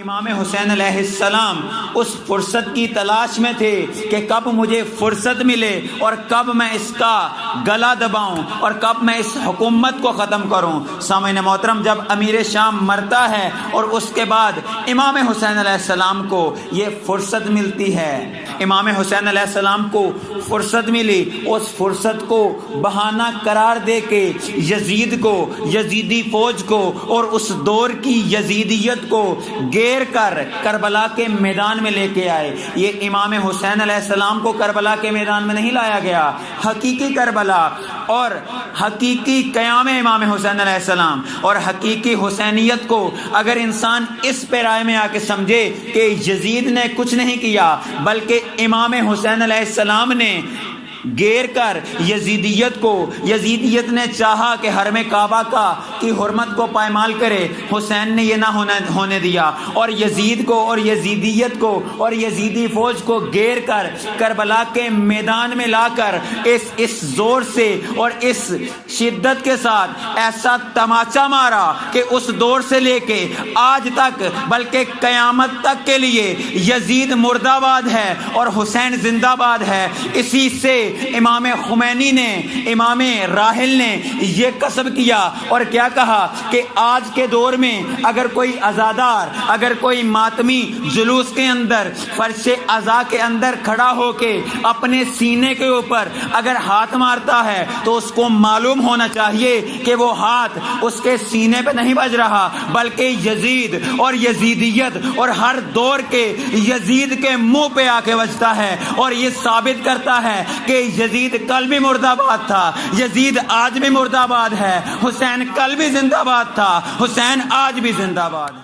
امام حسین علیہ السلام اس فرصت کی تلاش میں تھے کہ کب مجھے فرصت ملے اور کب میں اس کا گلا دباؤں اور کب میں اس حکومت کو ختم کروں۔ سامعین محترم، جب امیر شام مرتا ہے اور اس کے بعد امام حسین علیہ السلام کو یہ فرصت ملتی ہے، امام حسین علیہ السلام کو فرصت ملی، اس فرصت کو بہانہ قرار دے کے یزید کو، یزیدی فوج کو اور اس دور کی یزیدیت کو گیر کر کربلا کے میدان میں لے کے آئے۔ یہ امام حسین علیہ السلام کو کربلا کے میدان میں نہیں لایا گیا، حقیقی کربلا اور حقیقی قیام امام حسین علیہ السلام اور حقیقی حسینیت کو اگر انسان اس پیرائے میں آ کے سمجھے کہ یزید نے کچھ نہیں کیا بلکہ امام حسین علیہ السلام نے گیر کر یزیدیت کو، یزیدیت نے چاہا کہ حرم کعبہ کی حرمت کو پائمال کرے، حسین نے یہ نہ ہونے دیا اور یزید کو اور یزیدیت کو اور یزیدی فوج کو گیر کر کربلا کے میدان میں لا کر اس زور سے اور اس شدت کے ساتھ ایسا تماچا مارا کہ اس دور سے لے کے آج تک بلکہ قیامت تک کے لیے یزید مردہ آباد ہے اور حسین زندہ آباد ہے۔ اسی سے امام خمینی نے، امام راحل نے یہ قسم کیا اور کیا کہا کہ آج کے دور میں اگر کوئی عزادار، اگر کوئی ماتمی جلوس کے اندر، فرش عزا کے اندر کھڑا ہو کے اپنے سینے کے اوپر اگر ہاتھ مارتا ہے تو اس کو معلوم ہونا چاہیے کہ وہ ہاتھ اس کے سینے پہ نہیں بج رہا بلکہ یزید اور یزیدیت اور ہر دور کے یزید کے منہ پہ آ کے بجتا ہے، اور یہ ثابت کرتا ہے کہ یزید کل بھی مردہ آباد تھا، یزید آج بھی مردہ آباد ہے، حسین کل بھی زندہ آباد تھا، حسین آج بھی زندہ آباد ہے۔